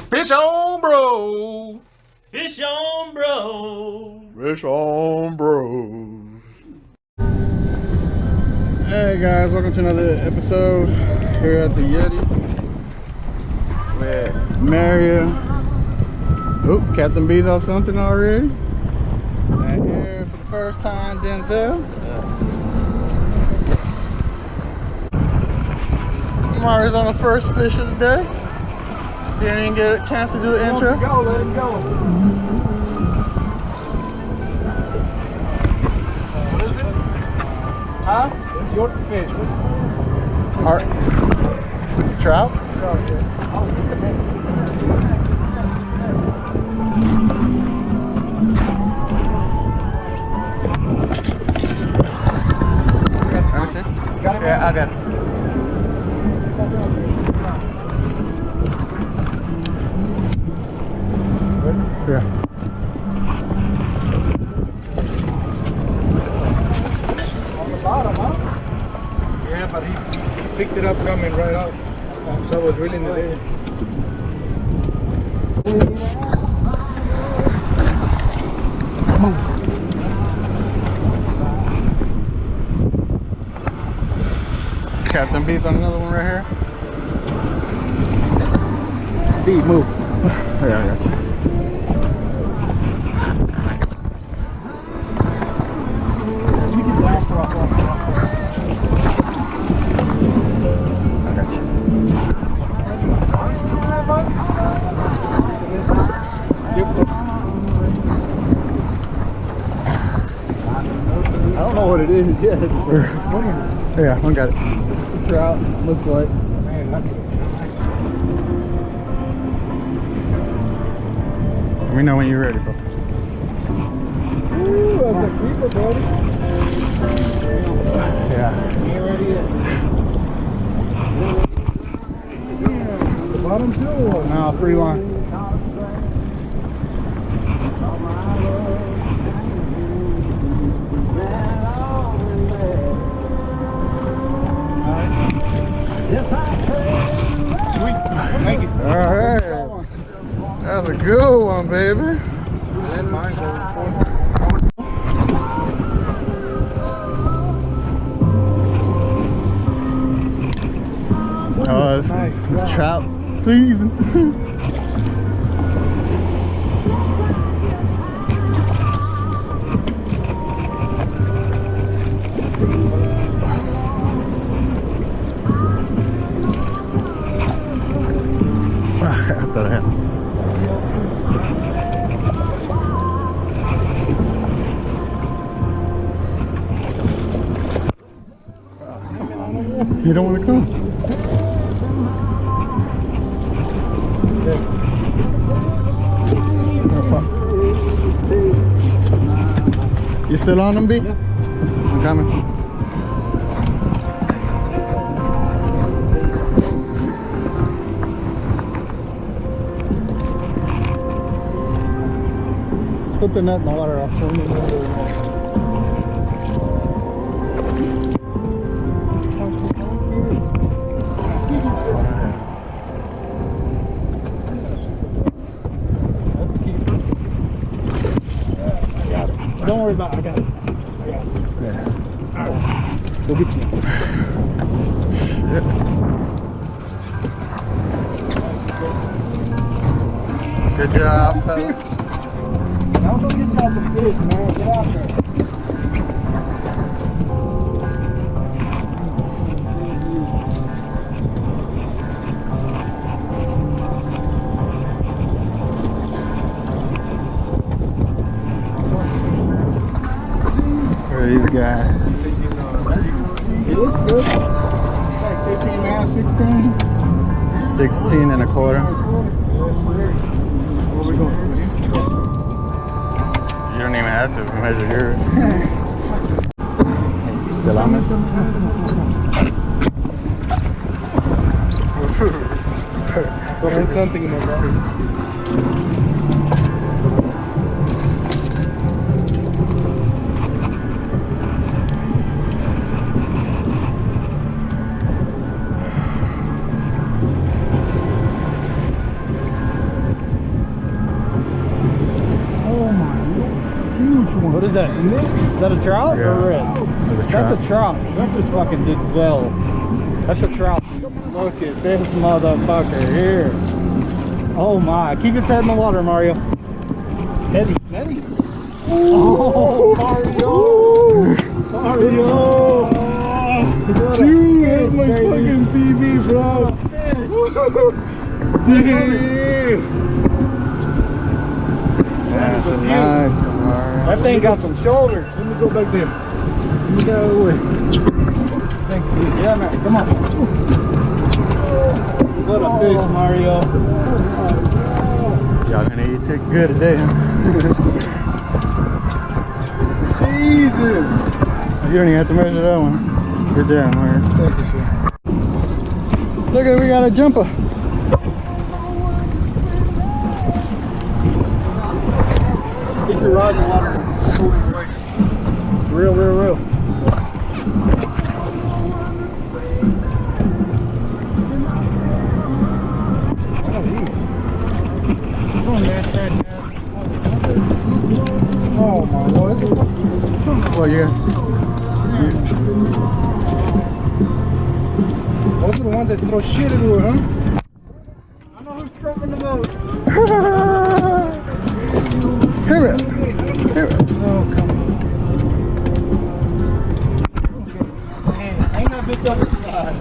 Fish on, bro. Fish on, bro. Fish on, bro. Hey guys, welcome to another episode here at the Jetties with Mario. Oh, Captain B's on something already. And here for the first time, Denzel. Mario's on the first fish of the day. Didn't even get a chance to do the intro. Let him go, let him go. What is it? Huh? It's your fish. Art. Trout? Trout, yeah. Oh, get the man. Understand? Got it? Yeah, I got it. Yeah. On the bottom, huh? Yeah, but he picked it up coming right up. So I was reeling it in. Captain B's on another one right here. B, move. Yeah, I got you. I don't know what it is yet. Yeah, I got it. Trout, looks like. Man, that's Let me know when you're ready, bro. Ooh, that's a creeper, buddy. Yeah. Ain't ready yet. The bottom too? Or? No, free line. Thank you. All right. That's a good one, baby. Let mine go forward. Oh, it's trout season. I thought I had. You don't want to come? You still on them, B? Yeah. I'm coming. Let's put the net in the water. I'll swim in the Don't worry about it. I got it. Yeah. All right. Go get you. Good job, fella. Now go get y'all some fish, man. Get out there. These guys. It looks good. It's like 15 and a half, 16. 16 and a quarter. Yes, sir. Where we going? You don't even have to measure yours. You still on it? There's something in my body. What is that? Is that a trout or a red? That's a trout. That's just fucking did well. That's a trout. Look at this motherfucker here. Oh my. Keep your head in the water, Mario. Heavy. Heavy. Oh, Mario. Mario. Dude, that's my fucking PB, bro. Dude. That's a nice one. That thing got some shoulders. Let me go back there. Let me get out of the way. Thank you. Yeah, man. Come on. What a fish, Mario. Y'all gonna eat it good today, huh? Jesus. You don't even have to measure that one. Good job, Mario. Thank you, sir. Look at, we got a jumper. Get your rod in the water. Real. Oh my Lord. Well, yeah. Those are the ones that throw shit everywhere, huh? I know who's stroking the boat. Hear it. Oh, come on. Hang that bitch up the side.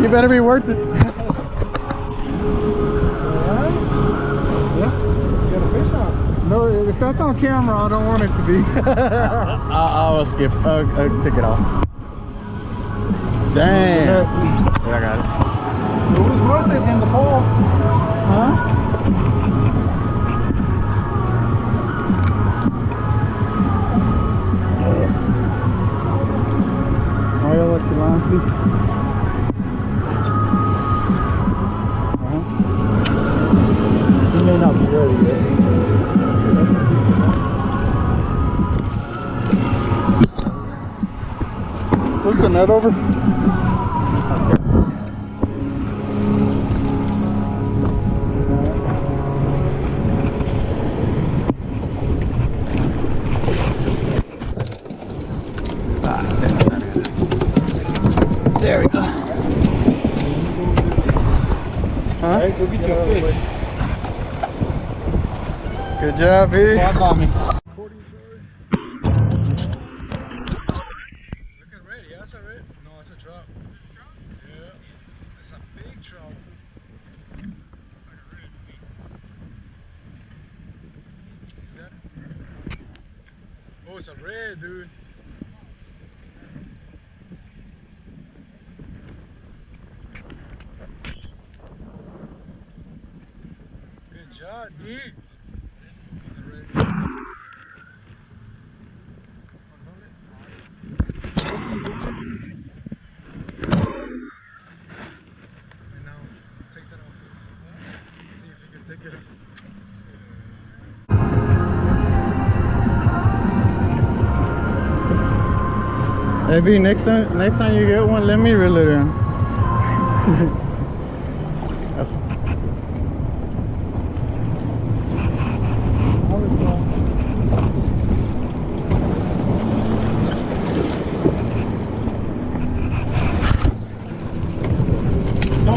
You better be worth it. No, if that's on camera, I don't want it to be. I'll skip. Take it off. Damn. Yeah, I got it. It was worth it in the fall. Huh? Mario, what's your line, please? You may not be ready yet. Flip the net over. There we go. Huh? Alright, go get your fish. Good job, B. Look at red, yeah, that's a red. No, it's a trout. Yeah, it's a big trout too. Oh, it's a red, dude. Good job, dude. And now, take that off. See if you can take it off. Hey B, next time you get one, let me reel it in.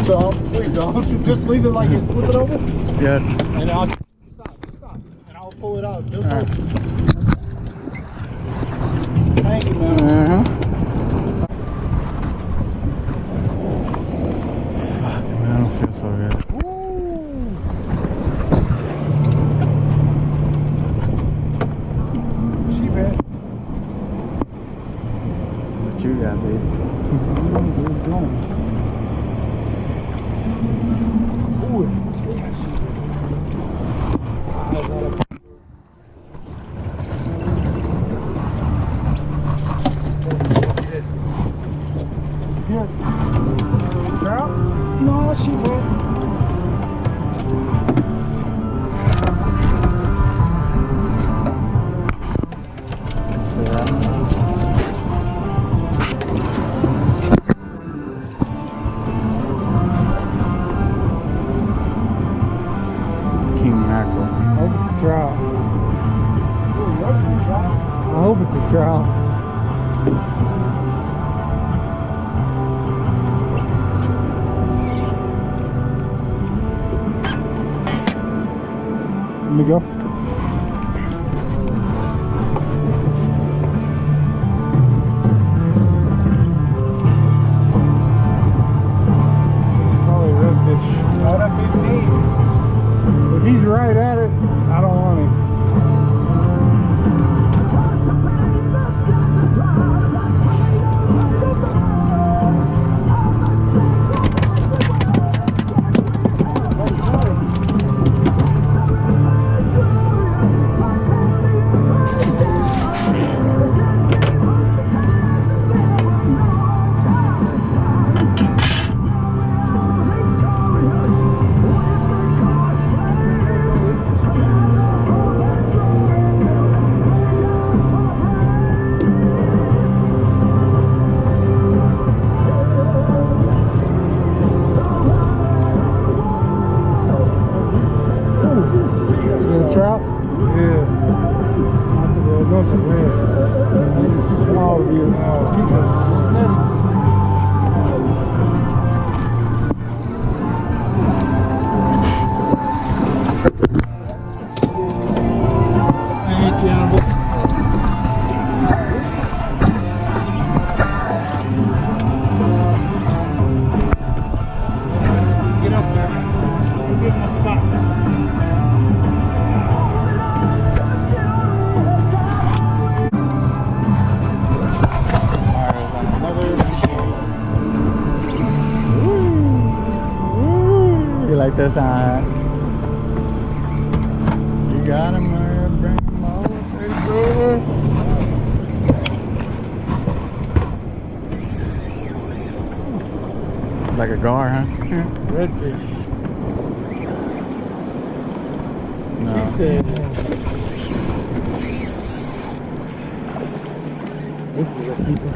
Don't, please don't. Just leave it like it's flip it over. Yeah. And I'll stop. And I'll pull it out. Just Alright. Thank you, man. Fuck, man, I don't feel so good. She bad. What you got, baby? No, she went. to go? Probably redfish. Right at 15. If he's right at it, I don't want him. Trout? Yeah. That's a red. Oh, Get up there. I'll give him a spot. You like this on? You got him, Mario. Bring him over. There you go. Like a gar, huh? redfish. No. This is a keeper.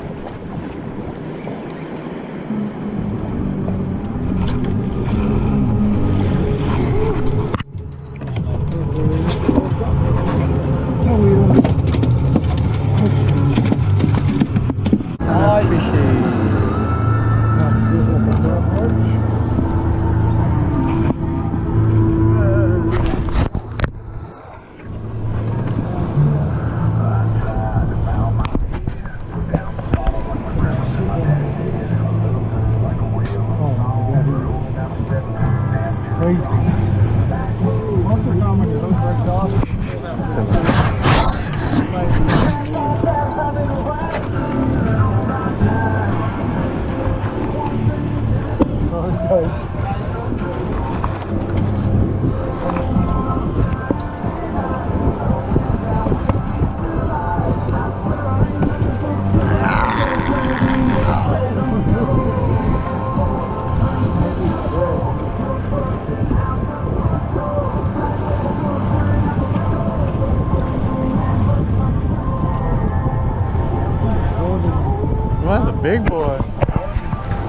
Well, that's a big boy.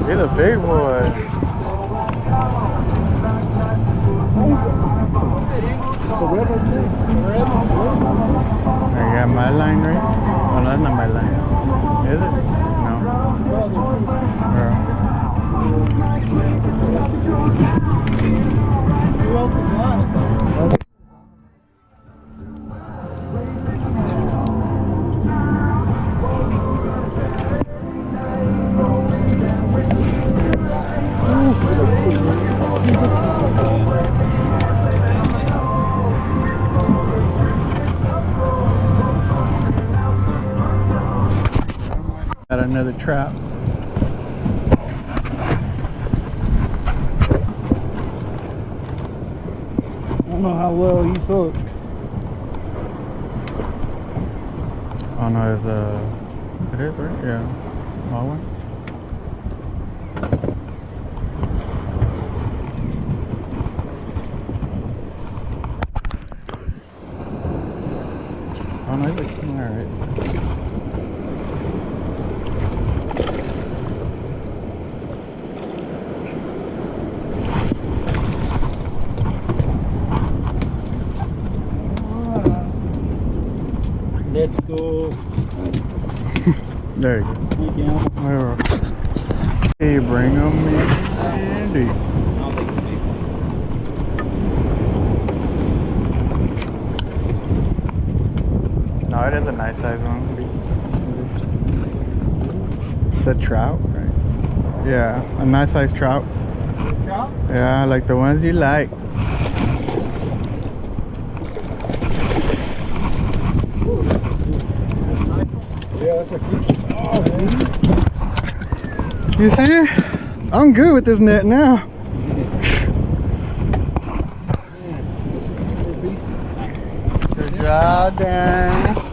He's a big boy. I got my line right? Oh, no, that's not my line. Is it? No. Who else's line is that? Got another trap. I don't know how well he's hooked. Oh no, it's it is right? Yeah. Small one. Oh no, he's like alright. Let's go. There you go. Thank you. Whatever. Hey, bring them in handy. I'll take the big one. is a nice size one. The trout, right? Yeah, a nice size trout. Trout? Yeah, like the ones you like. Yeah, that's a good. Oh, man. You see? I'm good with this net now. Good job, Dan.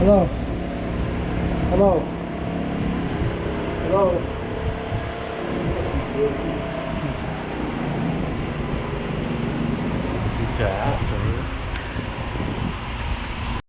Hello. Hello. Hello. Good job.